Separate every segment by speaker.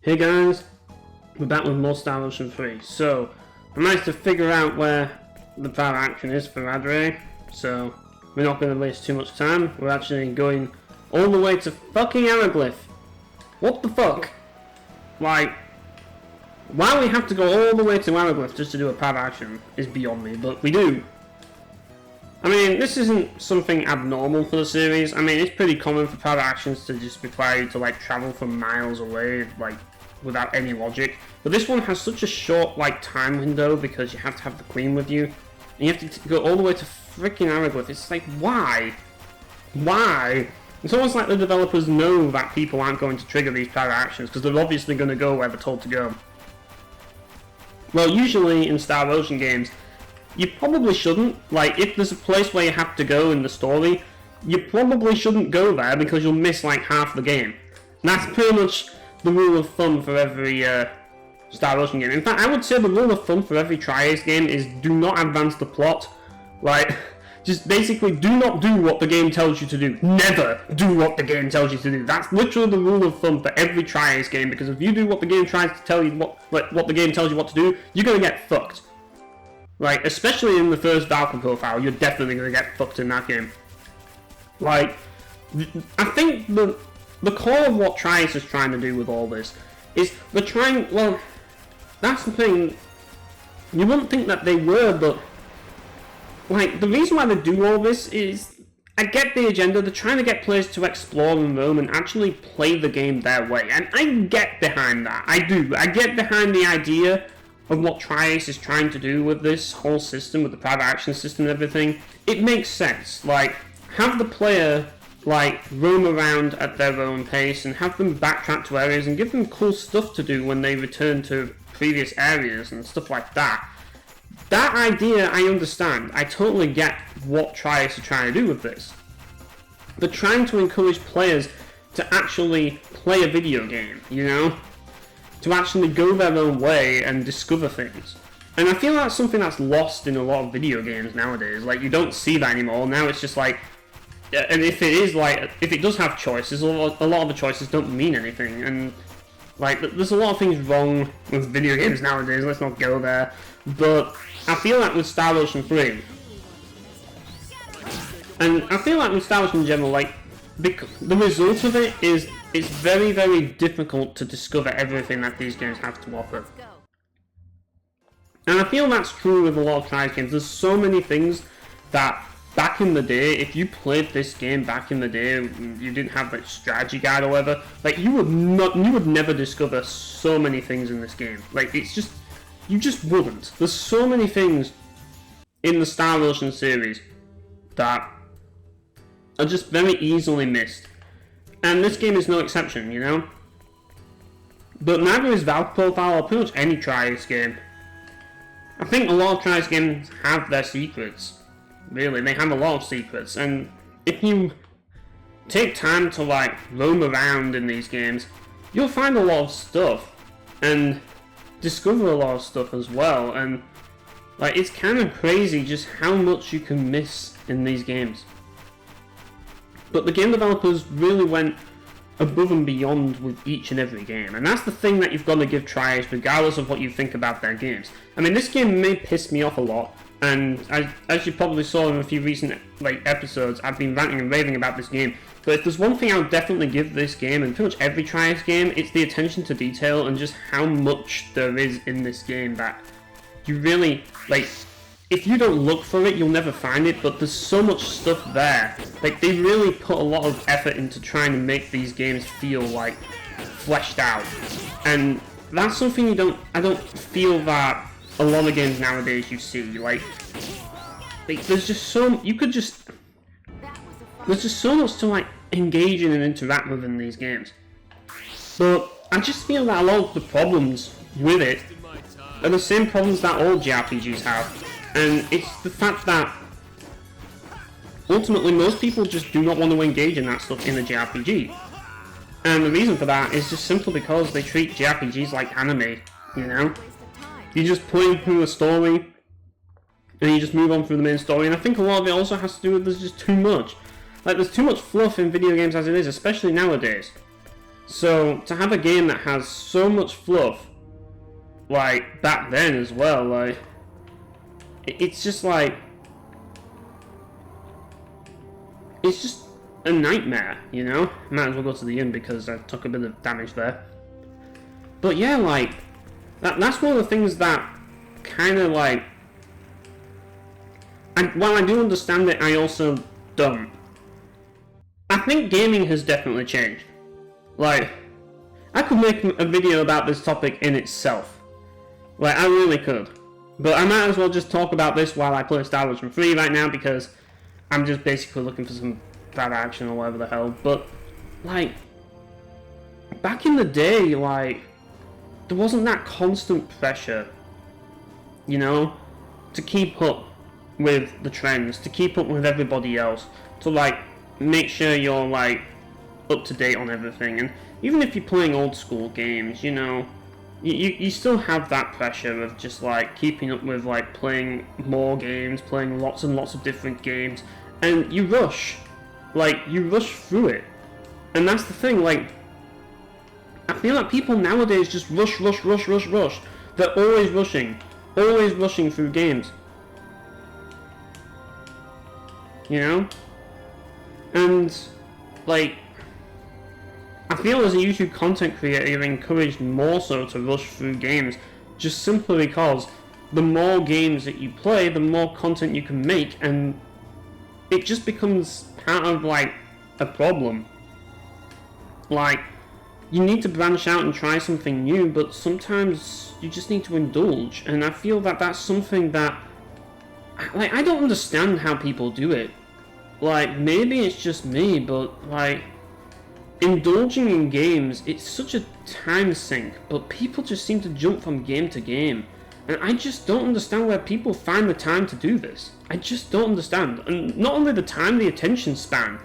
Speaker 1: Hey guys, we're back with more Dehydration 3. So, I managed to figure out where the power action is for Adre, so we're not going to waste too much time. We're actually going all the way to fucking Hieroglyph. What the fuck? Like, why we have to go all the way to Hieroglyph just to do a power action is beyond me, but we do. I mean, this isn't something abnormal for the series. I mean, it's pretty common for power actions to just require you to like travel from miles away, like without any logic. But this one has such a short like time window because you have to have the queen with you, and you have to go all the way to freaking Hieroglyph. It's like, why? Why? It's almost like the developers know that people aren't going to trigger these power actions because they're obviously going to go where they're told to go. Well, usually in Star Ocean games, you probably shouldn't. Like, if there's a place where you have to go in the story, you probably shouldn't go there because you'll miss like half the game. And that's pretty much the rule of thumb for every Star Ocean game. In fact, I would say the rule of thumb for every Tri-Ace game is do not advance the plot. Like, just basically do not do what the game tells you to do. Never do what the game tells you to do. That's literally the rule of thumb for every Tri-Ace game, because if you do what the game tries to tell you, what the game tells you what to do, you're gonna get fucked. Like, especially in the first Valkyrie profile, you're definitely gonna get fucked in that game. Like, I think the core of what Tri-Ace is trying to do with all this is they're trying, well, that's the thing, you wouldn't think that they were, but like, the reason why they do all this is, I get the agenda, they're trying to get players to explore and roam and actually play the game their way, and I get behind that, I do. I get behind the idea of what Tri-Ace is trying to do with this whole system, with the private action system and everything. It makes sense. Like, have the player like roam around at their own pace and have them backtrack to areas and give them cool stuff to do when they return to previous areas and stuff like that. That idea I understand. I totally get what Tri-Ace are trying to do with this. They're trying to encourage players to actually play a video game, you know? To actually go their own way and discover things. And I feel that's something that's lost in a lot of video games nowadays. Like, you don't see that anymore. Now it's just like, and if it is like, if it does have choices, a lot of the choices don't mean anything. And like, there's a lot of things wrong with video games nowadays. Let's not go there. But I feel like with Star Ocean 3, and I feel like with Star Ocean in general, like, the result of it is it's very, very difficult to discover everything that these games have to offer. And I feel that's true with a lot of Tri-Ace games. There's so many things that back in the day, if you played this game back in the day, you didn't have like strategy guide or whatever, like you would never discover so many things in this game. Like, it's just, you just wouldn't. There's so many things in the Star Ocean series that are just very easily missed. And this game is no exception, you know? But neither is Valve Profile or pretty much any Tri-Ace game. I think a lot of Tri-Ace games have their secrets. Really, they have a lot of secrets. And if you take time to like roam around in these games, you'll find a lot of stuff. And discover a lot of stuff as well. And like, it's kind of crazy just how much you can miss in these games. But the game developers really went above and beyond with each and every game. And that's the thing that you've got to give Tri-Ace regardless of what you think about their games. I mean, this game may piss me off a lot. And as you probably saw in a few recent like episodes, I've been ranting and raving about this game. But if there's one thing I would definitely give this game, and pretty much every Tri-Ace game, it's the attention to detail and just how much there is in this game that you really, like, if you don't look for it, you'll never find it, but there's so much stuff there. Like, they really put a lot of effort into trying to make these games feel, like, fleshed out. And that's something I don't feel that a lot of games nowadays you see. Like there's just so, there's just so much to, like, engage in and interact with in these games. But I just feel that a lot of the problems with it are the same problems that all JRPGs have. And it's the fact that ultimately most people just do not want to engage in that stuff in a JRPG. And the reason for that is just simply because they treat JRPGs like anime, you know? You just play through a story and you just move on through the main story, and I think a lot of it also has to do with there's just too much. Like, there's too much fluff in video games as it is, especially nowadays. So to have a game that has so much fluff, like back then as well, like it's just like it's just a nightmare, you know? Might as well go to the inn because I took a bit of damage there. But yeah, like that's one of the things that kind of like. And while I do understand it, I also don't. I think gaming has definitely changed. Like, I could make a video about this topic in itself. Like, I really could. But I might as well just talk about this while I play Star Wars 3 right now, because I'm just basically looking for some bad action or whatever the hell. But, like, back in the day, like, there wasn't that constant pressure, you know, to keep up with the trends, to keep up with everybody else, to, like, make sure you're, like, up to date on everything. And even if you're playing old school games, you know, you still have that pressure of just, like, keeping up with, like, playing more games, playing lots and lots of different games, and you rush through it. And that's the thing, like, I feel like people nowadays just rush. They're always rushing through games. You know? And, like, I feel as a YouTube content creator, you're encouraged more so to rush through games, just simply because the more games that you play, the more content you can make, and it just becomes part of, like, a problem. Like, you need to branch out and try something new, but sometimes you just need to indulge, and I feel that that's something that, like, I don't understand how people do it. Like, maybe it's just me, but, like, indulging in games, it's such a time sink, but people just seem to jump from game to game. And I just don't understand where people find the time to do this. I just don't understand. And not only the time, the attention span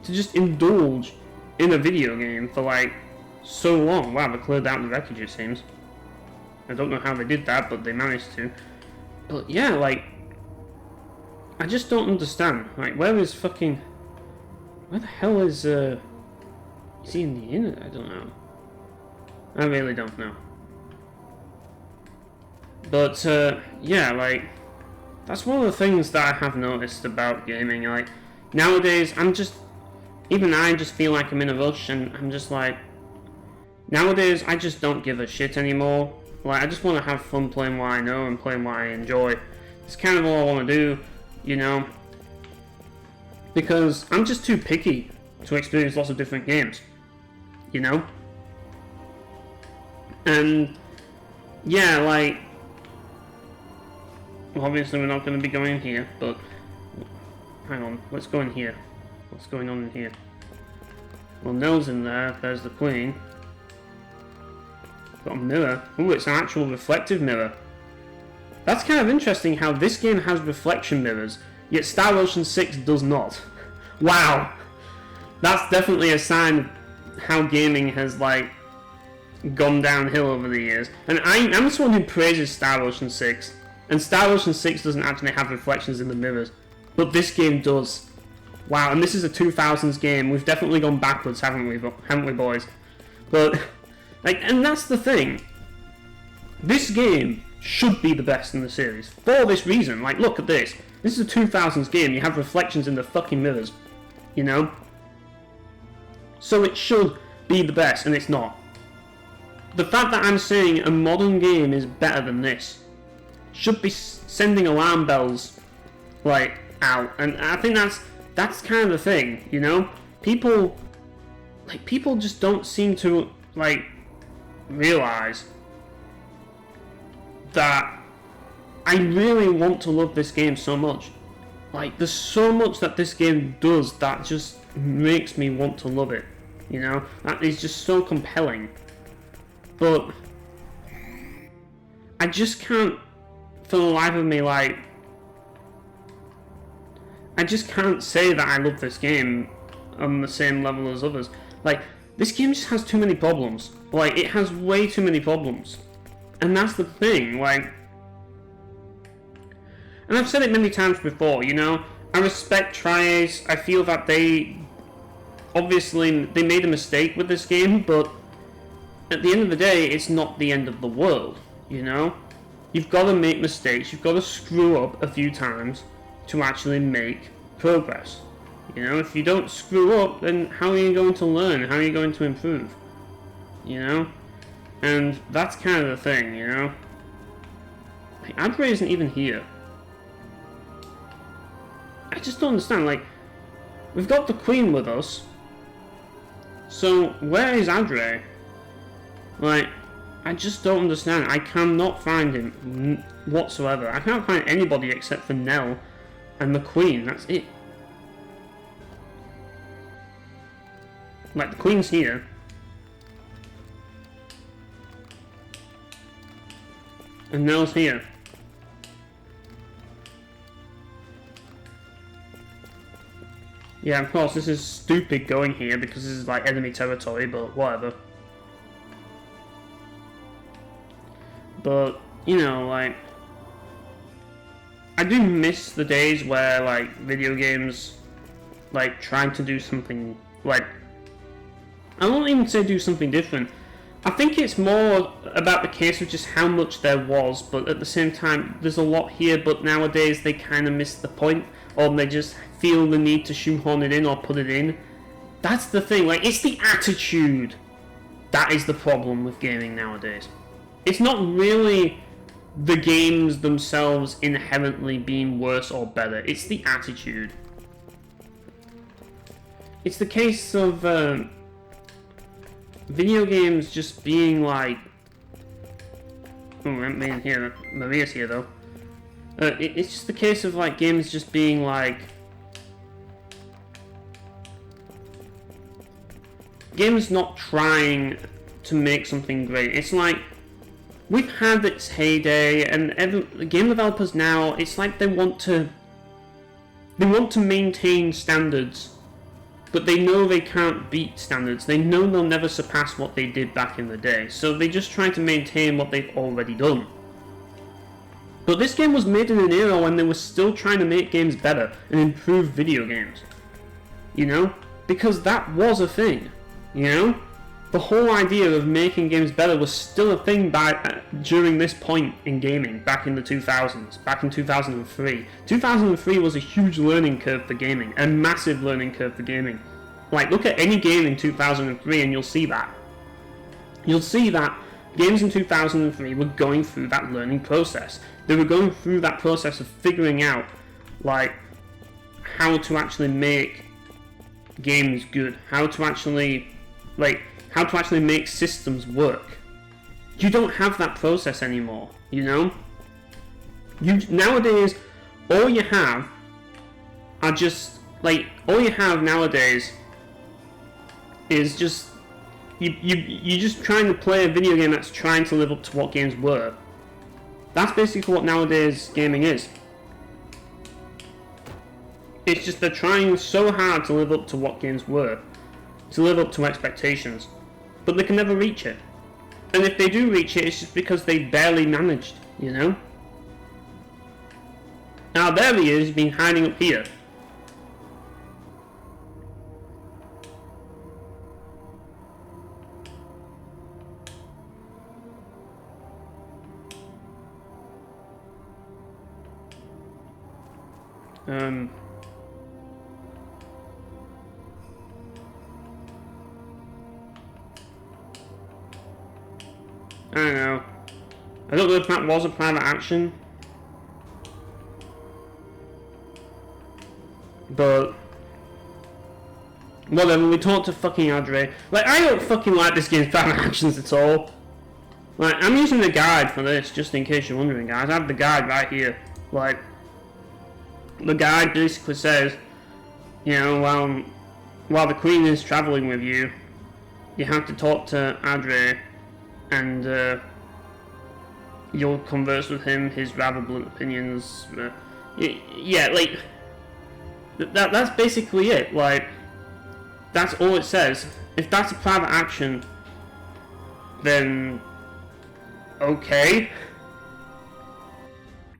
Speaker 1: to just indulge in a video game for, like, so long. Wow, they cleared out the wreckage, it seems. I don't know how they did that, but they managed to. But yeah, like, I just don't understand. Like, where the hell is he in the inn? I don't know. I really don't know. But, yeah, like, that's one of the things that I have noticed about gaming. Like, nowadays, even I just feel like I'm in a rush, and I'm just like, nowadays, I just don't give a shit anymore. Like, I just want to have fun playing what I know and playing what I enjoy. It's kind of all I want to do, you know? Because I'm just too picky to experience lots of different games, you know? And, yeah, like, well, obviously we're not going to be going here, but hang on, let's go in here. What's going on in here? Well, Nell's in there, there's the Queen. Got a mirror. Ooh, it's an actual reflective mirror. That's kind of interesting how this game has reflection mirrors, yet Star Ocean 6 does not. Wow! That's definitely a sign of how gaming has, like, gone downhill over the years. And I'm someone who praises Star Ocean 6, and Star Ocean 6 doesn't actually have reflections in the mirrors, but this game does. Wow, and this is a 2000s game. We've definitely gone backwards, haven't we, boys? But, like, and that's the thing. This game should be the best in the series, for this reason. Like, look at this. This is a 2000s game, you have reflections in the fucking mirrors, you know? So it should be the best, and it's not. The fact that I'm saying a modern game is better than this should be sending alarm bells, like, out. And I think that's kind of the thing, you know? People just don't seem to, like, realize that I really want to love this game so much. Like, there's so much that this game does that just makes me want to love it, you know? That is just so compelling. But I just can't, for the life of me, like, I just can't say that I love this game on the same level as others. Like, this game just has too many problems. Like, it has way too many problems. And that's the thing, like, and I've said it many times before, you know, I respect Tri-Ace. I feel that they obviously they made a mistake with this game, but at the end of the day, it's not the end of the world, you know? You've got to make mistakes, you've got to screw up a few times to actually make progress. You know, if you don't screw up, then how are you going to learn? How are you going to improve? You know? And that's kind of the thing, you know? Like, Adre isn't even here. I just don't understand, like, we've got the Queen with us, so where is Adre? Like, I just don't understand. I cannot find him whatsoever. I can't find anybody except for Nell and the Queen. That's it. Like, the Queen's here. And Nell's here. Yeah, of course, this is stupid going here because this is like enemy territory, but whatever. But, you know, like, I do miss the days where, like, video games, like, trying to do something, like, I won't even say do something different. I think it's more about the case of just how much there was, but at the same time, there's a lot here, but nowadays they kind of miss the point, or they just feel the need to shoehorn it in or put it in. That's the thing, like, it's the attitude that is the problem with gaming nowadays. It's not really the games themselves inherently being worse or better, it's the attitude. It's the case of video games just being like... Oh, I mean here, Maria's here though. It's just the case of like games just being like... Games not trying to make something great. It's like... We've had its heyday, and game developers now, it's like they want to maintain standards, but they know they can't beat standards. They know they'll never surpass what they did back in the day, so they just try to maintain what they've already done. But this game was made in an era when they were still trying to make games better and improve video games. You know? Because that was a thing. You know? The whole idea of making games better was still a thing during this point in gaming, back in the 2000s, back in 2003. 2003 was a huge learning curve for gaming, a massive learning curve for gaming. Like, look at any game in 2003 and you'll see that. You'll see that games in 2003 were going through that learning process. They were going through that process of figuring out, like, how to actually make games good, how to actually make systems work. You don't have that process anymore, you know? Nowadays, all you have are just, like, all you have nowadays is just, you're just trying to play a video game that's trying to live up to what games were. That's basically what nowadays gaming is. It's just they're trying so hard to live up to what games were, to live up to expectations, but they can never reach it. And if they do reach it, it's just because they barely managed, you know? Now there he is, been hiding up here. I don't know. I don't know if that was a private action. But whatever, we talked to fucking Adre. Like, I don't fucking like this game's private actions at all. Like, I'm using the guide for this, just in case you're wondering, guys. I have the guide right here. Like, the guide basically says, you know, while the Queen is traveling with you, you have to talk to Adre, and you'll converse with him, his rather blunt opinions. Yeah, like, that's basically it. Like, that's all it says. If that's a private action, then okay,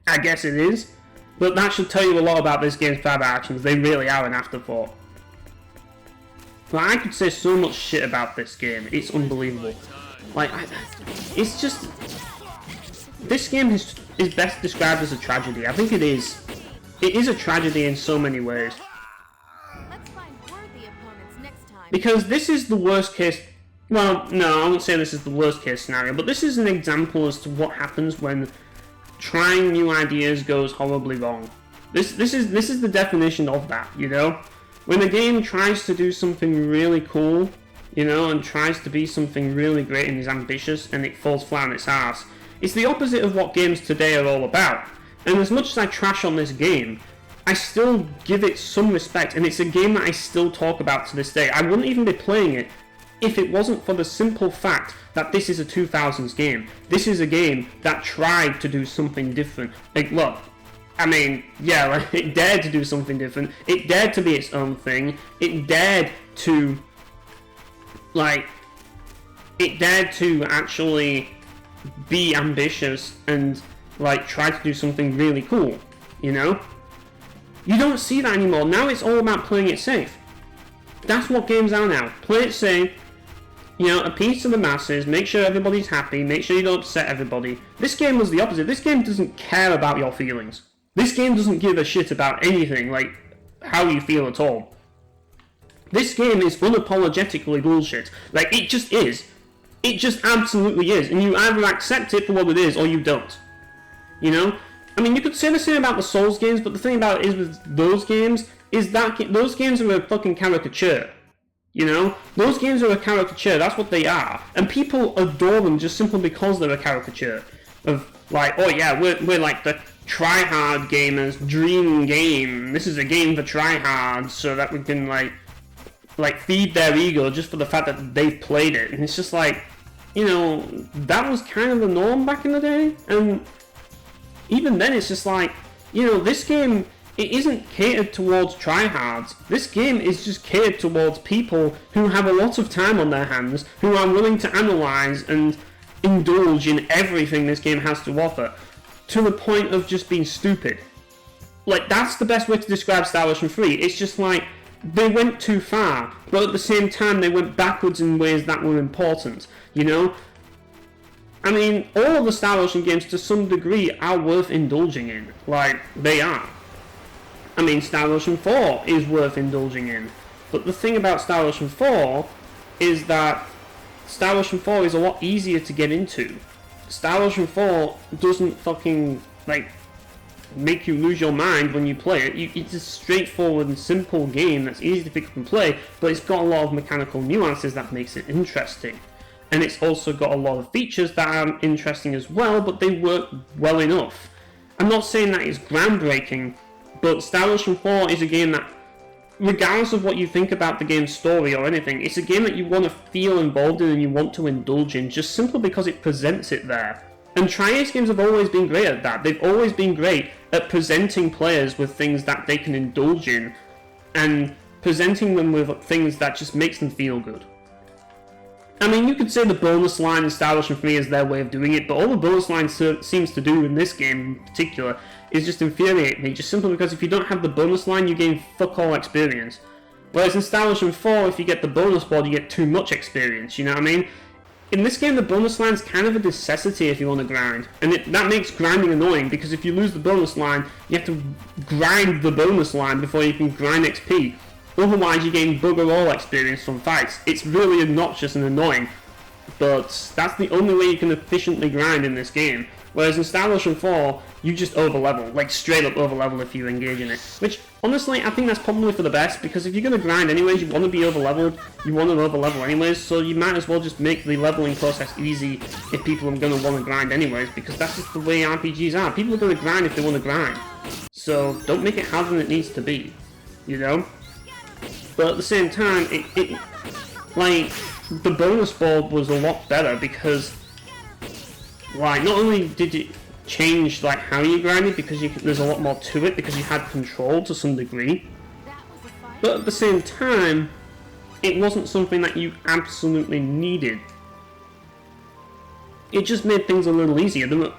Speaker 1: I guess it is. But that should tell you a lot about this game's private actions. They really are an afterthought. Like, I could say so much shit about this game. It's unbelievable. Like, it's just... This game is best described as a tragedy. I think it is. It is a tragedy in so many ways.
Speaker 2: Let's find worthy opponents next time.
Speaker 1: Because this is the worst case... Well, no, I won't say this is the worst case scenario, but this is an example as to what happens when trying new ideas goes horribly wrong. This is the definition of that, you know? When a game tries to do something really cool, you know, and tries to be something really great and is ambitious, and it falls flat on its ass, it's the opposite of what games today are all about. And as much as I trash on this game, I still give it some respect, and it's a game that I still talk about to this day. I wouldn't even be playing it if it wasn't for the simple fact that this is a 2000s game. This is a game that tried to do something different. Like, look, I mean, yeah, like, it dared to do something different. It dared to be its own thing. It dared to, like, it dared to actually be ambitious and, like, try to do something really cool, you know? You don't see that anymore. Now it's all about playing it safe. That's what games are now. Play it safe, you know, appease to the masses, make sure everybody's happy, make sure you don't upset everybody. This game was the opposite. This game doesn't care about your feelings. This game doesn't give a shit about anything, like, how you feel at all. This game is unapologetically bullshit. Like, it just is. It just absolutely is. And you either accept it for what it is, or you don't. You know? I mean, you could say the same about the Souls games, but the thing about it is with those games, is that those games are a fucking caricature. You know? Those games are a caricature, that's what they are. And people adore them just simply because they're a caricature. Of, like, oh yeah, we're like the try-hard gamers' dream game. This is a game for try-hards so that we can, like feed their ego just for the fact that they've played it. And it's just like, you know, that was kind of the norm back in the day. And even then, it's just like, you know, this game, it isn't catered towards tryhards. This game is just catered towards people who have a lot of time on their hands, who are willing to analyze and indulge in everything this game has to offer, to the point of just being stupid. Like, that's the best way to describe Star Ocean 3. It's just like, they went too far, but at the same time they went backwards in ways that were important, you know? I mean, all of the Star Ocean games to some degree are worth indulging in. Like, they are. I mean, Star Ocean 4 is worth indulging in. But the thing about Star Ocean 4 is that Star Ocean 4 is a lot easier to get into. Star Ocean 4 doesn't fucking, like, make you lose your mind when you play it. It's a straightforward and simple game that's easy to pick up and play, but it's got a lot of mechanical nuances that makes it interesting. And it's also got a lot of features that are interesting as well, but they work well enough. I'm not saying that it's groundbreaking, but Star Ocean 4 is a game that, regardless of what you think about the game's story or anything, it's a game that you want to feel involved in and you want to indulge in, just simply because it presents it there. And Tri-Ace games have always been great at that. They've always been great at presenting players with things that they can indulge in, and presenting them with things that just makes them feel good. I mean, you could say the bonus line in Star Ocean 3 is their way of doing it, but all the bonus line seems to do in this game in particular is just infuriate me, just simply because if you don't have the bonus line, you gain fuck all experience. Whereas in Star Ocean 4, if you get the bonus board, you get too much experience, you know what I mean? In this game, the bonus line's kind of a necessity if you want to grind, and that makes grinding annoying, because if you lose the bonus line, you have to grind the bonus line before you can grind XP. Otherwise, you gain bugger all experience from fights. It's really obnoxious and annoying, but that's the only way you can efficiently grind in this game. Whereas in Star Ocean 4, you just overlevel, like straight up overlevel if you engage in it. Which, honestly, I think that's probably for the best, because if you're going to grind anyways, you want to be overleveled, you want to overlevel anyways, so you might as well just make the leveling process easy if people are going to want to grind anyways, because that's just the way RPGs are. People are going to grind if they want to grind. So, don't make it harder than it needs to be, you know? But at the same time, like, the bonus board was a lot better because, like, not only did it change, like, how you grinded, because there's a lot more to it, because you had control to some degree, but at the same time, it wasn't something that you absolutely needed. It just made things a little easier. There were,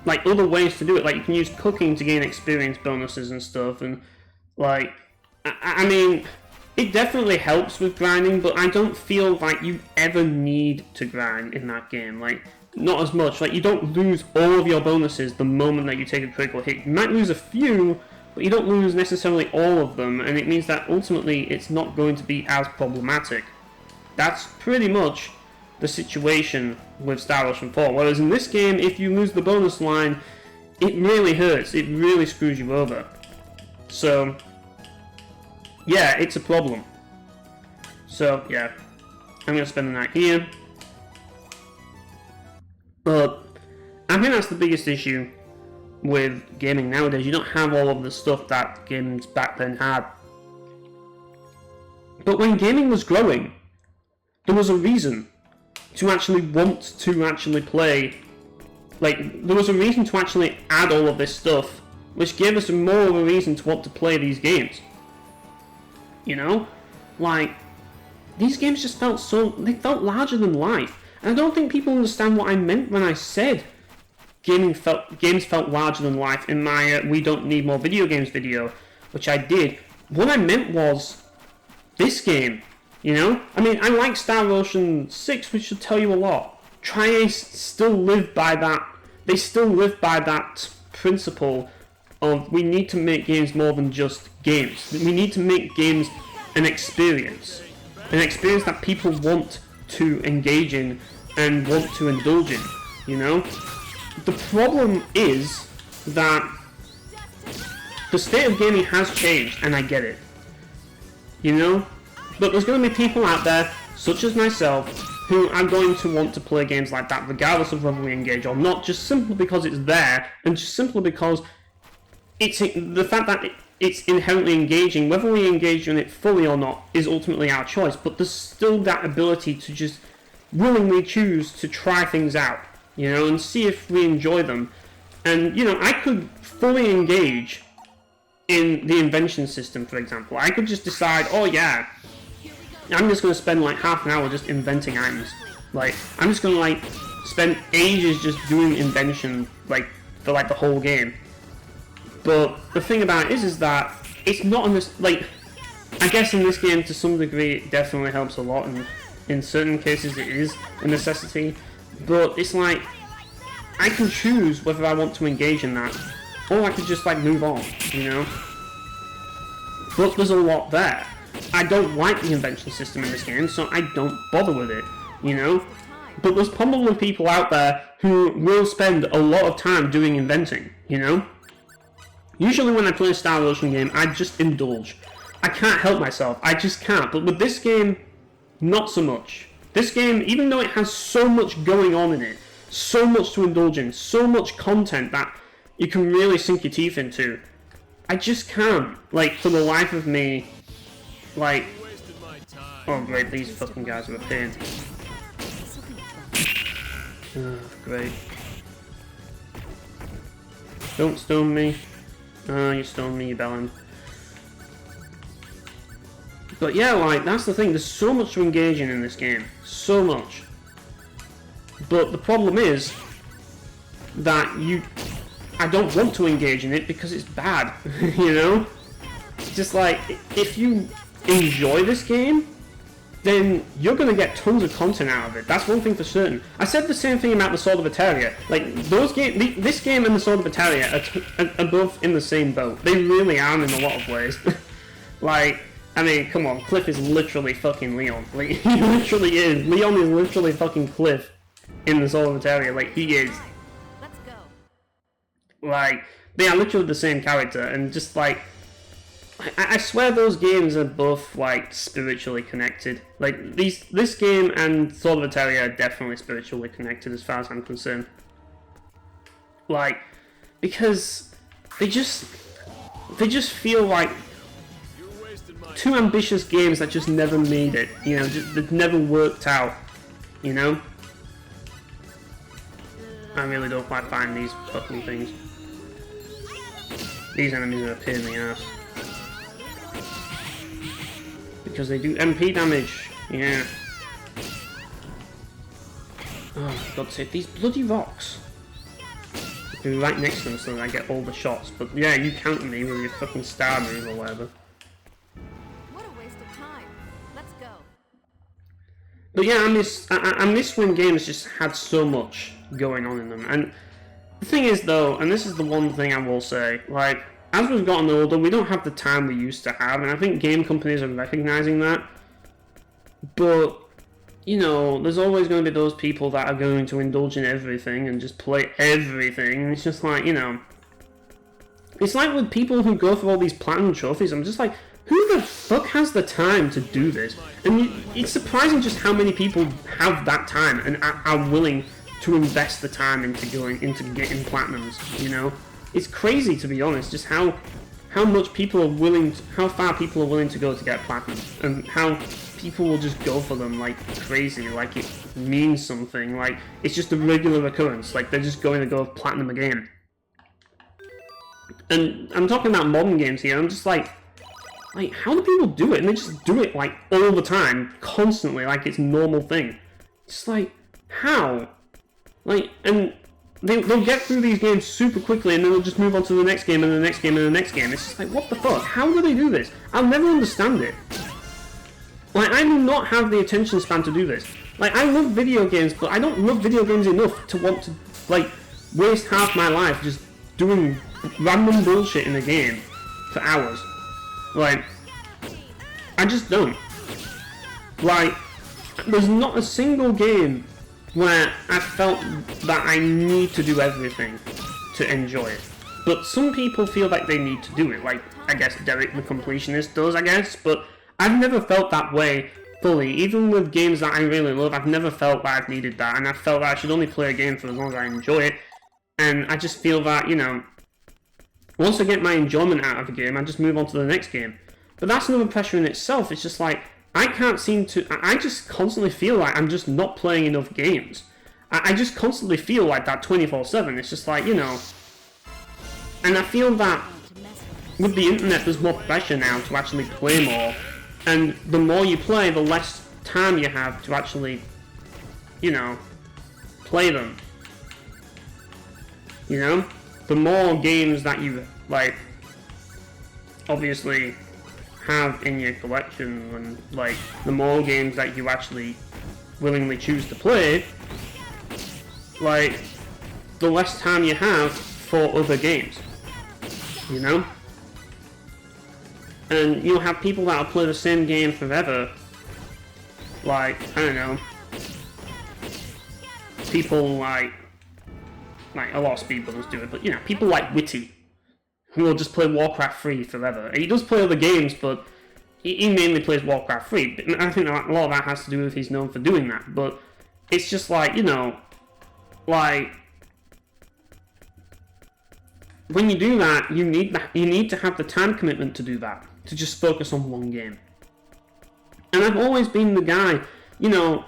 Speaker 1: like, other ways to do it, like, you can use cooking to gain experience bonuses and stuff, and, like, I mean, it definitely helps with grinding, but I don't feel like you ever need to grind in that game. Like, not as much. Like, you don't lose all of your bonuses the moment that you take a critical hit. You might lose a few, but you don't lose necessarily all of them, and it means that ultimately it's not going to be as problematic. That's pretty much the situation with Star Ocean 4. Whereas in this game, if you lose the bonus line, it really hurts. It really screws you over. So, yeah, it's a problem. So, yeah, I'm going to spend the night here. But I think that's the biggest issue with gaming nowadays. You don't have all of the stuff that games back then had. But when gaming was growing, there was a reason to actually want to actually play. Like, there was a reason to actually add all of this stuff, which gave us more of a reason to want to play these games. You know? Like, these games just felt they felt larger than life. And I don't think people understand what I meant when I said games felt larger than life in my We Don't Need More Video Games video, which I did. What I meant was this game, you know? I mean, I like Star Ocean 6, which should tell you a lot. Tri-Ace still live by that. They still live by that principle of we need to make games more than just games. We need to make games an experience that people want to engage in and want to indulge in, you know? The problem is that the state of gaming has changed, and I get it, you know? But there's going to be people out there, such as myself, who are going to want to play games like that regardless of whether we engage or not, just simply because it's there, and just simply because it's the fact that it's inherently engaging. Whether we engage in it fully or not is ultimately our choice, but there's still that ability to just willingly choose to try things out, you know, and see if we enjoy them. And, you know, I could fully engage in the invention system, for example. I could just decide, oh yeah, I'm just going to spend like half an hour just inventing items. Like, I'm just going to like spend ages just doing invention, like, for like the whole game. But the thing about it is that it's not on this, like, I guess in this game to some degree it definitely helps a lot, and in certain cases it is a necessity, but it's like, I can choose whether I want to engage in that, or I could just like move on, you know? But there's a lot there. I don't like the invention system in this game, so I don't bother with it, you know? But there's probably people out there who will spend a lot of time doing inventing, you know? Usually when I play a Star Ocean game, I just indulge. I can't help myself, I just can't. But with this game, not so much. This game, even though it has so much going on in it, so much to indulge in, so much content that you can really sink your teeth into, I just can't, like, for the life of me, like, oh great, these fucking guys are a pain. Oh, great. Don't stone me. Oh, you stoned me, you bellend. But yeah, like, that's the thing, there's so much to engage in this game. So much. But the problem is that I don't want to engage in it because it's bad, you know? Just like, if you enjoy this game, then you're going to get tons of content out of it. That's one thing for certain. I said the same thing about the Sword of Eteria. Like, this game and the Sword of Eteria are both in the same boat. They really are in a lot of ways. Like, I mean, come on, Cliff is literally fucking Leon. Like, he literally is. Leon is literally fucking Cliff in the Sword of Eteria. Like, he is.
Speaker 2: Let's go.
Speaker 1: Like, they are literally the same character, and just like, I swear those games are both, like, spiritually connected. Like, this game and Sword of Eteria are definitely spiritually connected as far as I'm concerned. Like, because they just feel like two ambitious games that just never made it, you know, that never worked out, you know? I really don't quite find these fucking things. These enemies are a pain in the ass. Because they do MP damage, yeah. Oh, for God's sake, these bloody rocks. Be right next to them so that I get all the shots, but yeah, you counter me with your fucking star move or whatever.
Speaker 2: What a waste of time.
Speaker 1: But yeah, I miss when games just had so much going on in them. And the thing is, though, and this is the one thing I will say, like, as we've gotten older, we don't have the time we used to have, and I think game companies are recognizing that. But, you know, there's always going to be those people that are going to indulge in everything and just play everything. And it's just like, you know, it's like with people who go for all these platinum trophies, I'm just like, who the fuck has the time to do this? And it's surprising just how many people have that time and are willing to invest the time into getting platinums, you know? It's crazy, to be honest, just how much people are willing to, how far people are willing to go to get platinum, and how people will just go for them like crazy, like it means something, like it's just a regular occurrence, like they're just going to go platinum again. And I'm talking about modern games here, I'm just like, how do people do it? And they just do it, like, all the time, constantly, like it's a normal thing. It's like, how? Like, and they'll get through these games super quickly, and then they'll just move on to the next game, and the next game, and the next game. It's just like, what the fuck? How do they do this? I'll never understand it. Like, I do not have the attention span to do this. Like, I love video games, but I don't love video games enough to want to, like, waste half my life just doing random bullshit in a game for hours. Like, I just don't. Like, there's not a single game where I felt that I need to do everything to enjoy it. But some people feel like they need to do it, like, I guess Derek the Completionist does, I guess, but I've never felt that way fully. Even with games that I really love, I've never felt that I've needed that, and I felt that I should only play a game for as long as I enjoy it, and I just feel that, you know, once I get my enjoyment out of a game, I just move on to the next game. But that's another pressure in itself. It's just like, I can't seem to... I just constantly feel like I'm just not playing enough games. I just constantly feel like that 24/7. It's just like, you know... And I feel that with the internet, there's more pressure now to actually play more. And the more you play, the less time you have to actually, you know, play them. You know? The more games that you, like, obviously have in your collection, and, like, the more games that you actually willingly choose to play, like, the less time you have for other games, you know? And you'll have people that'll play the same game forever, like, I don't know, people like a lot of speedrunners do it, but, you know, people like Witty, who will just play Warcraft 3 forever. He does play other games, but he mainly plays Warcraft 3. But I think a lot of that has to do with he's known for doing that. But it's just like, you know, like, when you do that, you need to have the time commitment to do that, to just focus on one game. And I've always been the guy, you know,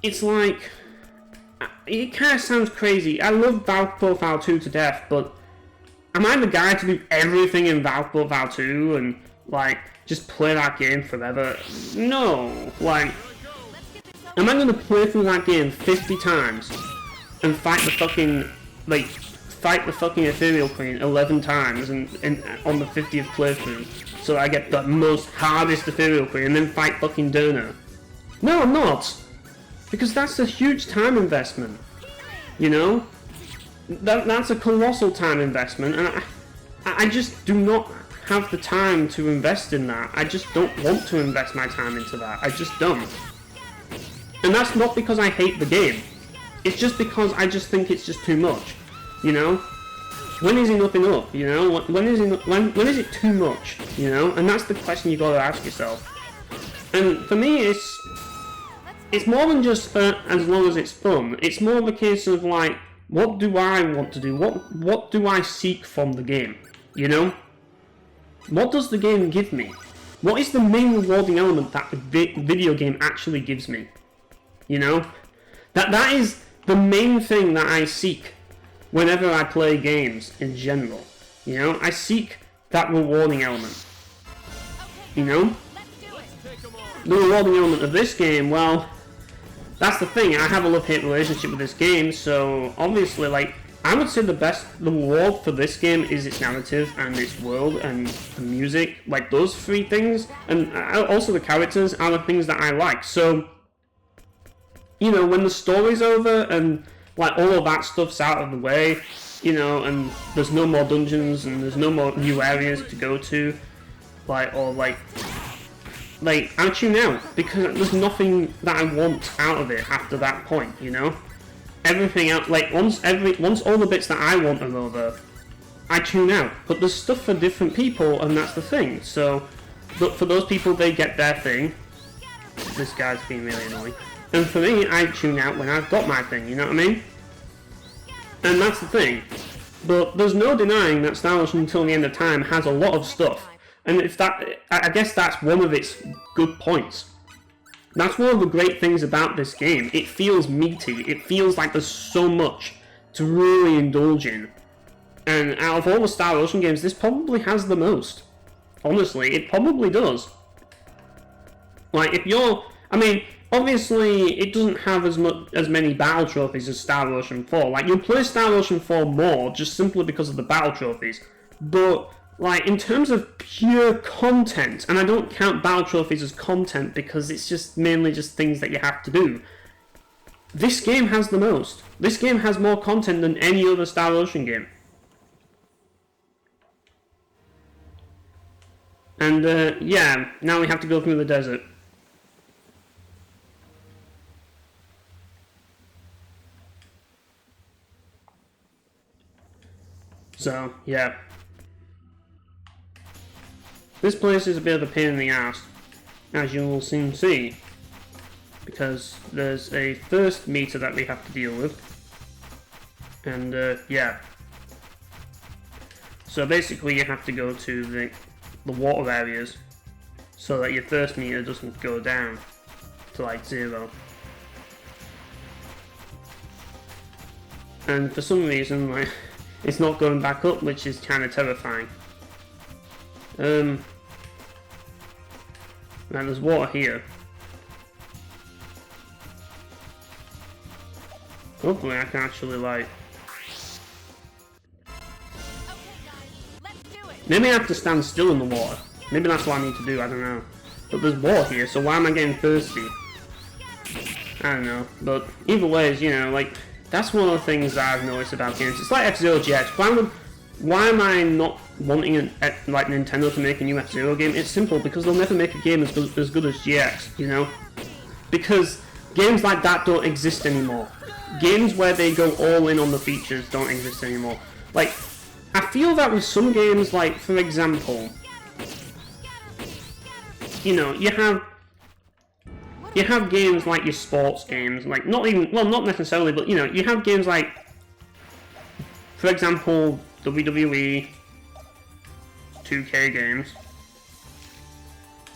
Speaker 1: it's like, it kind of sounds crazy. I love Valve Profile 2 to death, but am I the guy to do everything in Valve Profile 2 and, like, just play that game forever? No. Like, am I going to play through that game 50 times and fight the fucking Ethereal Queen 11 times and on the 50th playthrough so that I get the most hardest Ethereal Queen and then fight fucking Derna? No, I'm not. Because that's a huge time investment, you know? That's a colossal time investment, and I just do not have the time to invest in that. I just don't want to invest my time into that. I just don't. And that's not because I hate the game. It's just because I just think it's just too much, you know? When is enough enough, you know? When is it too much, you know? And that's the question you gotta ask yourself. And for me, it's more than just as long as it's fun. It's more of a case of, like, what do I want to do? What do I seek from the game? You know? What does the game give me? What is the main rewarding element that the video game actually gives me? You know? That is the main thing that I seek whenever I play games in general. You know? I seek that rewarding element. You know? The rewarding element of this game, well, that's the thing. I have a love-hate relationship with this game, so obviously, like, I would say the reward for this game is its narrative and its world and the music. Like, those three things, and also the characters are the things that I like. So, you know, when the story's over and like all of that stuff's out of the way, you know, and there's no more dungeons and there's no more new areas to go to, like, or like I tune out because there's nothing that I want out of it after that point, you know. Everything out, like once all the bits that I want are over, I tune out. But there's stuff for different people, and that's the thing. So, but for those people, they get their thing. This guy's being really annoying. And for me, I tune out when I've got my thing. You know what I mean? And that's the thing. But there's no denying that Star Ocean Until the End of Time has a lot of stuff. And if that, I guess that's one of its good points. That's one of the great things about this game. It feels meaty. It feels like there's so much to really indulge in. And out of all the Star Ocean games, this probably has the most. Honestly, it probably does. Like, if you're... I mean, obviously, it doesn't have as many battle trophies as Star Ocean 4. Like, you'll play Star Ocean 4 more just simply because of the battle trophies. But... like, in terms of pure content, and I don't count battle trophies as content because it's just mainly just things that you have to do, this game has the most. This game has more content than any other Star Ocean game. And, yeah, now we have to go through the desert. So, yeah. This place is a bit of a pain in the ass, as you will soon see, because there's a thirst meter that we have to deal with, and yeah. So basically you have to go to the water areas so that your thirst meter doesn't go down to like 0. And for some reason, like, it's not going back up, which is kind of terrifying. Now there's water here. Hopefully I can actually like... maybe I have to stand still in the water. Maybe that's what I need to do, I don't know. But there's water here, so why am I getting thirsty? I don't know. But either way, you know, like, that's one of the things that I've noticed about games. It's like F-Zero GX. Why am I not wanting like Nintendo to make a new F-Zero game? It's simple, because they'll never make a game as good as GX, you know? Because games like that don't exist anymore. Games where they go all in on the features don't exist anymore. Like, I feel that with some games, like, for example, you know, you have games like your sports games, like, not necessarily, but, you know, you have games like, for example, WWE 2K games.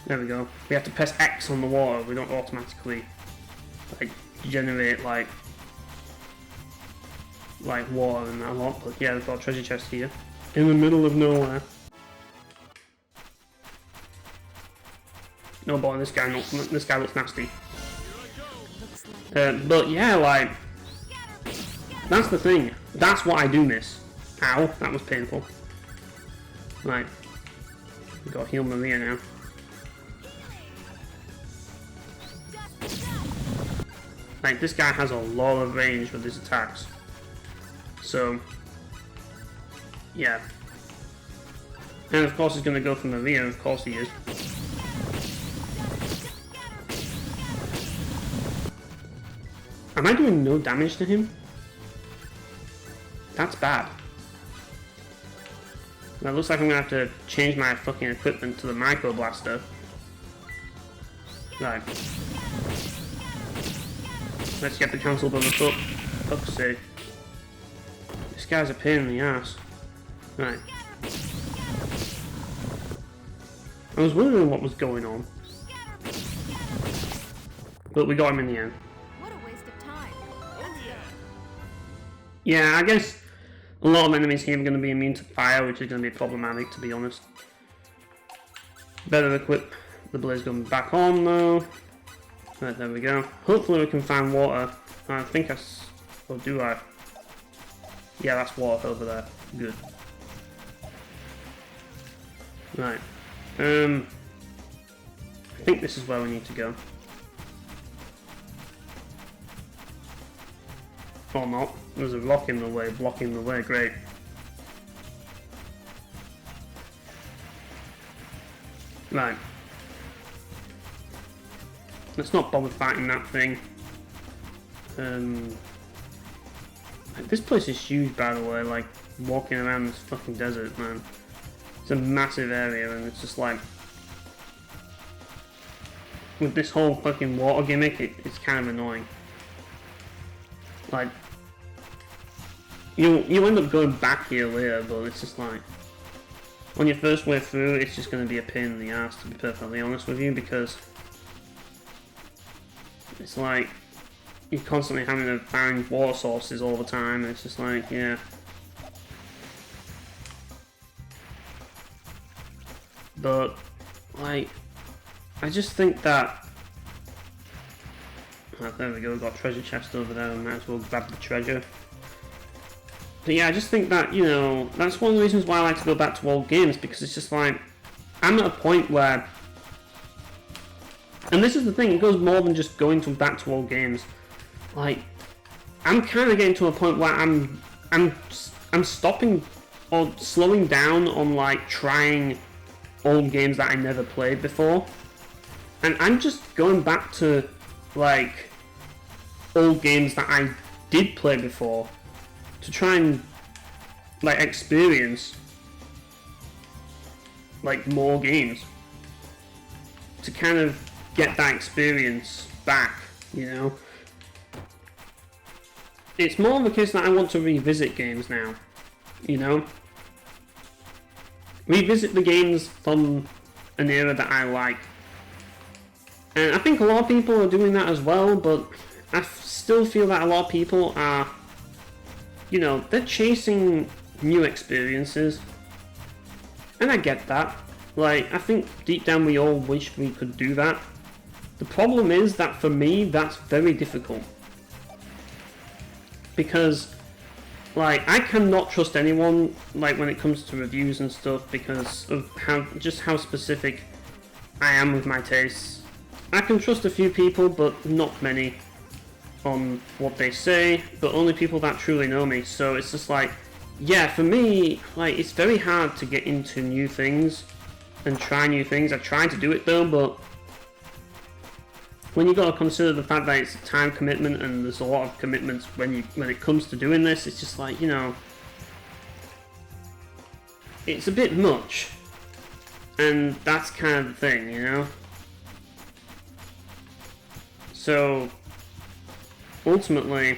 Speaker 1: There we go. We have to press X on the water. We don't automatically like generate like water and that a lot. But yeah, we've got a treasure chest here in the middle of nowhere. No boy, this guy looks nasty. But yeah, like, that's the thing. That's what I do miss. Ow, that was painful. Right. We've got to heal Maria now. Like, this guy has a lot of range with his attacks. So, yeah. And of course he's going to go for Maria, of course he is. Am I doing no damage to him? That's bad. That looks like I'm gonna have to change my fucking equipment to the micro blaster. Right. Let's get the council bonus up. Fuck's sake. This guy's a pain in the ass. Right. I was wondering what was going on. But we got him in the end.
Speaker 2: What a waste of time.
Speaker 1: Yeah, I guess a lot of enemies here are going to be immune to fire, which is going to be problematic, to be honest. Better equip the blaze gun back on, though. Right, there we go. Hopefully we can find water. I think or do I? Yeah, that's water over there. Good. Right. I think this is where we need to go. Or not. There's a rock in the way, blocking the way, great. Right. Let's not bother fighting that thing. This place is huge, by the way, like, walking around this fucking desert, man. It's a massive area, and it's just like... With this whole fucking water gimmick, it's kind of annoying. Like... You end up going back here later, but it's just like... On your first way through, it's just going to be a pain in the ass, to be perfectly honest with you, because... It's like... You're constantly having to find water sources all the time, and it's just like, yeah. But, like, I just think that... Oh, there we go, we've got a treasure chest over there, I might as well grab the treasure. But yeah, I just think that, you know, that's one of the reasons why I like to go back to old games, because it's just like, I'm at a point where... And this is the thing, it goes more than just going back to old games. Like, I'm kind of getting to a point where I'm stopping or slowing down on like trying old games that I never played before, and I'm just going back to like old games that I did play before to try and like experience like more games to kind of get that experience back, you know. It's more of a case that I want to revisit games now, you know? Revisit the games from an era that I like. And I think a lot of people are doing that as well, but I still feel that a lot of people are, you know, they're chasing new experiences. And I get that. Like, I think deep down we all wish we could do that. The problem is that for me, that's very difficult. Because, like, I cannot trust anyone, like, when it comes to reviews and stuff, because of how specific I am with my tastes. I can trust a few people, but not many on what they say, but only people that truly know me. So it's just like, yeah, for me, like, it's very hard to get into new things and try new things. I try to do it though, but when you got to consider the fact that it's a time commitment and there's a lot of commitments when it comes to doing this, it's just like, you know, it's a bit much, and that's kind of the thing, you know. So ultimately,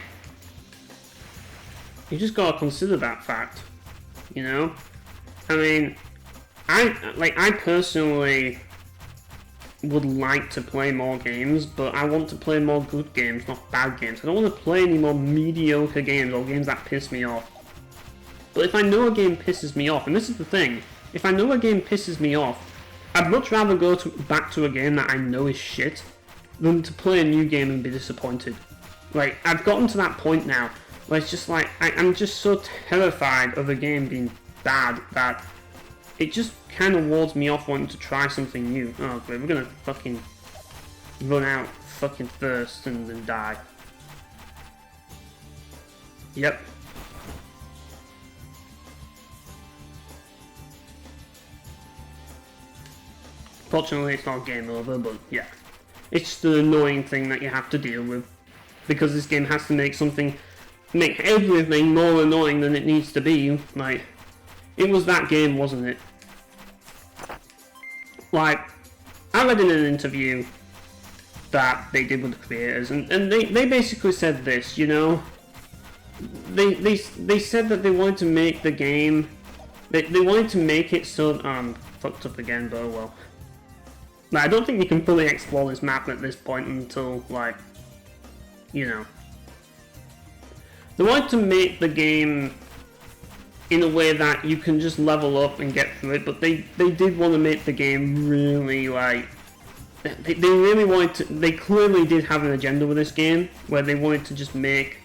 Speaker 1: you just gotta consider that fact, you know. I mean, I personally would like to play more games, but I want to play more good games, not bad games. I don't want to play any more mediocre games or games that piss me off. But if I know a game pisses me off, and this is the thing, if I know a game pisses me off, I'd much rather go back to a game that I know is shit than to play a new game and be disappointed. Like, I've gotten to that point now where it's just like, I'm just so terrified of a game being bad that it just kind of wards me off wanting to try something new. Oh, great, we're gonna fucking run out fucking first and then die. Yep. Fortunately, it's not game over, but yeah. It's just an annoying thing that you have to deal with. Because this game has to make everything more annoying than it needs to be. Like, it was that game, wasn't it? Like, I read in an interview that they did with the creators, and they basically said this, you know? They said that they wanted to make the game, they wanted to make it so, fucked up again, but oh well. Now, I don't think you can fully explore this map at this point until, like, you know. They wanted to make the game in a way that you can just level up and get through it, but they did want to make the game really, like, they really wanted to, they clearly did have an agenda with this game, where they wanted to just make,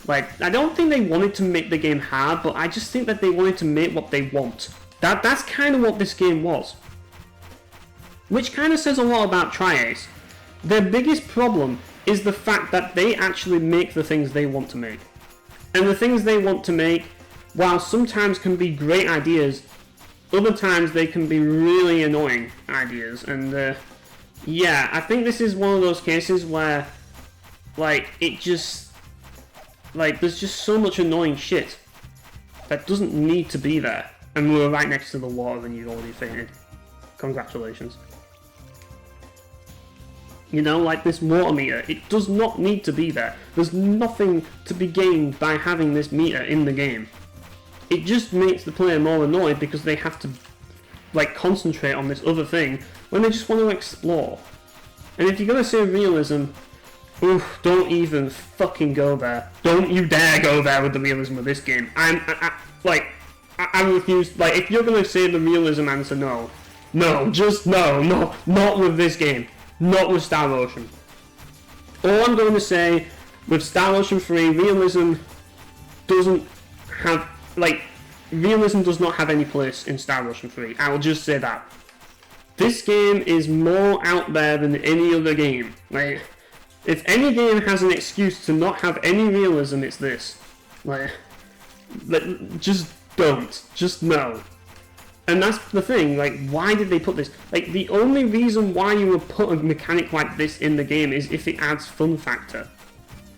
Speaker 1: like, I don't think they wanted to make the game hard, but I just think that they wanted to make what they want. That's kind of what this game was. Which kind of says a lot about Tri-Ace. Their biggest problem is the fact that they actually make the things they want to make. And the things they want to make, while sometimes can be great ideas, other times they can be really annoying ideas. And yeah, I think this is one of those cases where, like, it just, like, there's just so much annoying shit that doesn't need to be there. And we were right next to the water and you already fainted. Congratulations. You know, like this water meter, it does not need to be there. There's nothing to be gained by having this meter in the game. It just makes the player more annoyed because they have to, like, concentrate on this other thing when they just want to explore. And if you're gonna say realism, oof, don't even fucking go there. Don't you dare go there with the realism of this game. I refuse. Like, if you're gonna say the realism answer, no, just no, not with this game, not with Star Ocean. All I'm going to say with Star Ocean 3, realism doesn't have, like, realism does not have any place in Star Ocean 3. I will just say that. This game is more out there than any other game. Like, if any game has an excuse to not have any realism, it's this. Like just don't. Just no. And that's the thing, like, why did they put this? Like, the only reason why you would put a mechanic like this in the game is if it adds fun factor.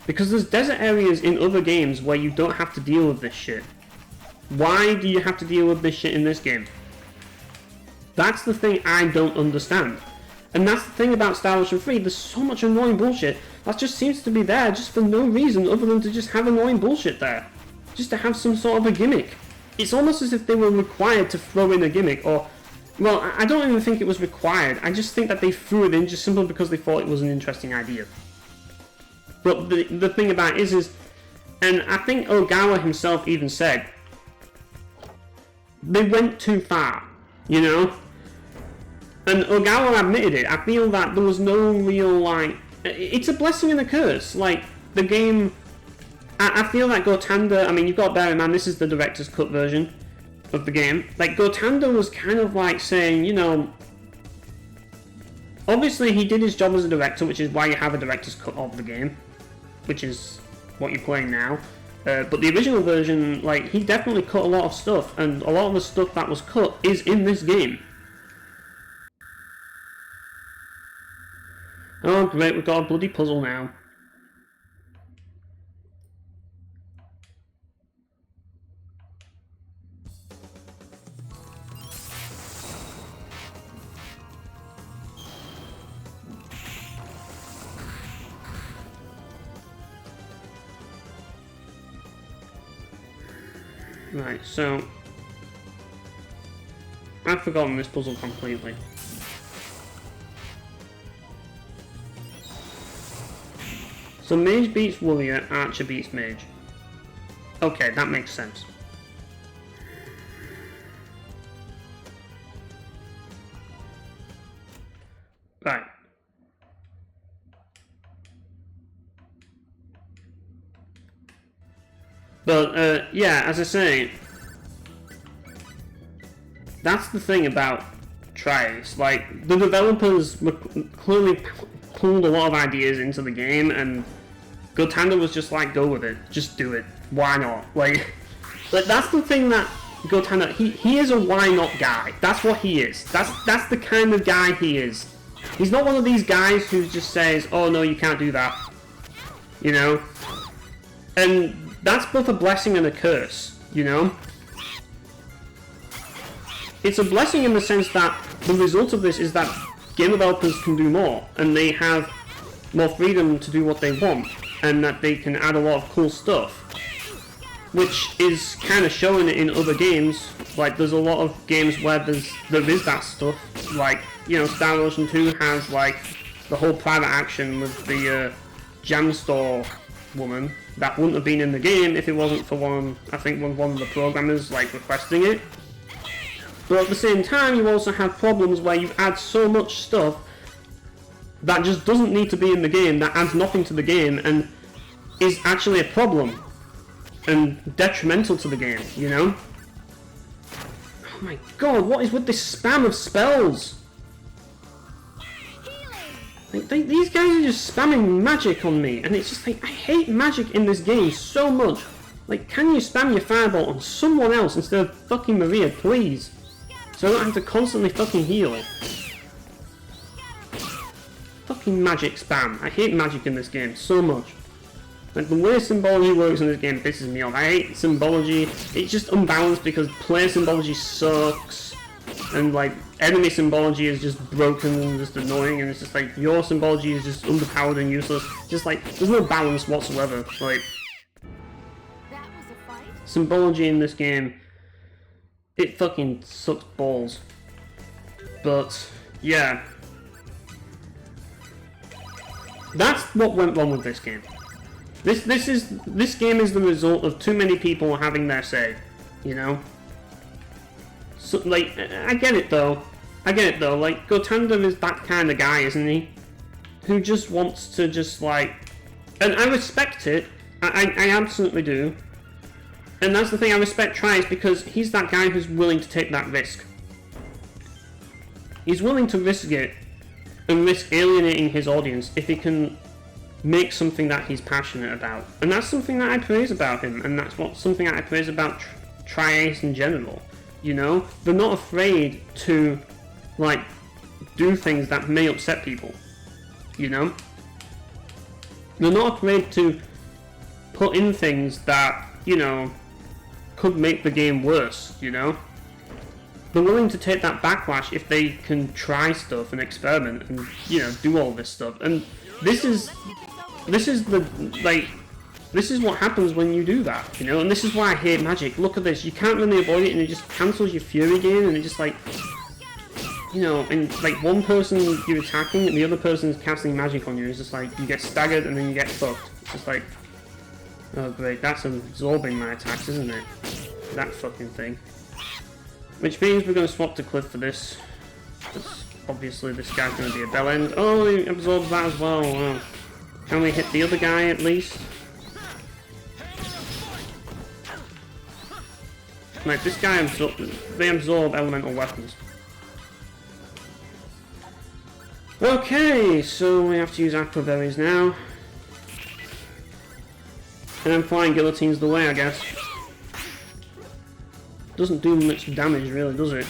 Speaker 1: Because there's desert areas in other games where you don't have to deal with this shit. Why do you have to deal with this shit in this game? That's the thing I don't understand. And that's the thing about Star Ocean 3, there's so much annoying bullshit that just seems to be there just for no reason other than to just have annoying bullshit there. Just to have some sort of a gimmick. It's almost as if they were required to throw in a gimmick, or, well, I don't even think it was required. I just think that they threw it in just simply because they thought it was an interesting idea. But the thing about it is, and I think Ogawa himself even said, they went too far, you know? And Ogawa admitted it. I feel that there was no real, like, it's a blessing and a curse. Like, the game, I feel like Gotanda, I mean, you've got to bear in mind, this is the director's cut version of the game. Like, Gotanda was kind of like saying, you know, obviously he did his job as a director, which is why you have a director's cut of the game, which is what you're playing now. But the original version, like, he definitely cut a lot of stuff, and a lot of the stuff that was cut is in this game. Oh great, we've got a bloody puzzle now. Right, so I've forgotten this puzzle completely. So Mage beats Warrior, Archer beats Mage. Okay, that makes sense. Right. But, yeah, as I say, that's the thing about Triace. Like, the developers clearly pulled a lot of ideas into the game, and Gotanda was just like, go with it, just do it, why not? Like that's the thing that Gotanda, he is a why not guy. That's what he is. That's the kind of guy he is. He's not one of these guys who just says, oh no, you can't do that. You know? And that's both a blessing and a curse, you know? It's a blessing in the sense that the result of this is that game developers can do more, and they have more freedom to do what they want, and that they can add a lot of cool stuff, which is kind of showing it in other games. Like, there's a lot of games where there is that stuff, like, you know, Star Ocean 2 has, like, the whole private action with the jam store woman that wouldn't have been in the game if it wasn't for one of the programmers, like, requesting it. But at the same time, you also have problems where you add so much stuff that just doesn't need to be in the game, that adds nothing to the game, and is actually a problem, and detrimental to the game, you know? Oh my god, what is with this spam of spells? Like, these guys are just spamming magic on me, and it's just like, I hate magic in this game so much. Like, can you spam your fireball on someone else instead of fucking Maria, please? So I don't have to constantly fucking heal. Fucking magic spam. I hate magic in this game so much. Like, the way symbology works in this game pisses me off. I hate symbology. It's just unbalanced because player symbology sucks. And, like, enemy symbology is just broken and just annoying. And it's just like, your symbology is just underpowered and useless. Just like, there's no balance whatsoever. Like,
Speaker 2: That was a fight?
Speaker 1: symbology in this game, it fucking sucks balls. But, yeah. That's what went wrong with this game. This game is the result of too many people having their say, you know? So, like, I get it though. Like, Gotanda is that kind of guy, isn't he? Who just wants to just, like... And I respect it. I absolutely do. And that's the thing, I respect Tries because he's that guy who's willing to take that risk. He's willing to risk it and risk alienating his audience if he can make something that he's passionate about. And that's something that I praise about him, and that's something that I praise about Tri-Ace in general. You know? They're not afraid to, like, do things that may upset people. You know? They're not afraid to put in things that, you know, could make the game worse, you know? They're willing to take that backlash if they can try stuff and experiment and, you know, do all this stuff. And this is what happens when you do that, you know? And this is why I hate magic. Look at this, you can't really avoid it and it just cancels your fury gain and it just like, you know, and like one person you're attacking and the other person's casting magic on you. It's just like, you get staggered and then you get fucked. It's just like, oh great, that's absorbing my attacks, isn't it? That fucking thing. Which means we're going to swap to Cliff for this. Because obviously this guy's going to be a bell end. Oh, he absorbs that as well. Wow. Can we hit the other guy at least? Like, this guy they absorb elemental weapons. Okay, so we have to use aqua berries now. And then flying guillotine's the way, I guess. Doesn't do much damage, really, does it?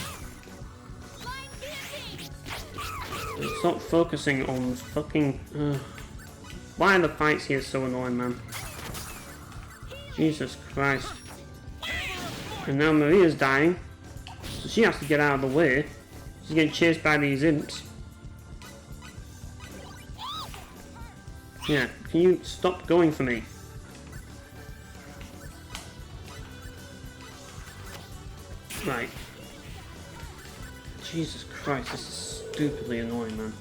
Speaker 1: Stop focusing on fucking... Why are the fights here so annoying, man? Jesus Christ. And now Maria's dying. So she has to get out of the way. She's getting chased by these imps. Yeah, can you stop going for me? Right. Jesus Christ, this is stupidly annoying, man.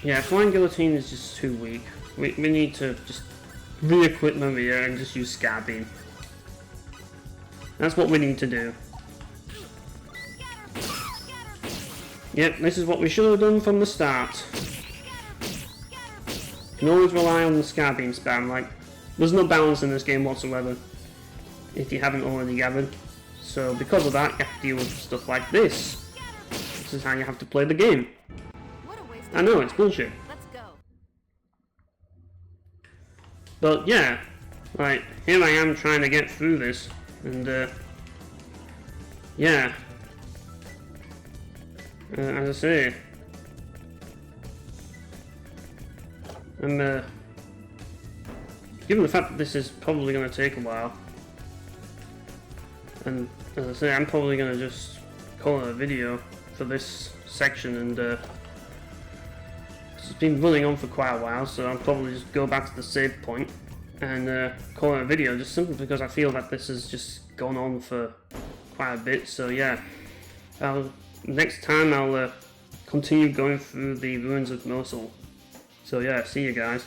Speaker 1: Yeah, flying guillotine is just too weak. We need to just re-equip Maria and just use Scar Beam. That's what we need to do. Yep, this is what we should have done from the start. You can always rely on the Scar Beam spam, like, there's no balance in this game whatsoever. If you haven't already gathered. So because of that, you have to deal with stuff like this. This is how you have to play the game.
Speaker 2: What a waste of
Speaker 1: I know,
Speaker 2: time.
Speaker 1: it's bullshit.
Speaker 2: Let's go.
Speaker 1: But yeah, like, here I am trying to get through this, and yeah. As I say, I'm given the fact that this is probably going to take a while, and as I say, I'm probably going to just call it a video for this section, and it's been running on for quite a while, so I'll probably just go back to the save point and call it a video, just simply because I feel that this has just gone on for quite a bit. So yeah, next time I'll continue going through the ruins of Mosul. So yeah, see you guys.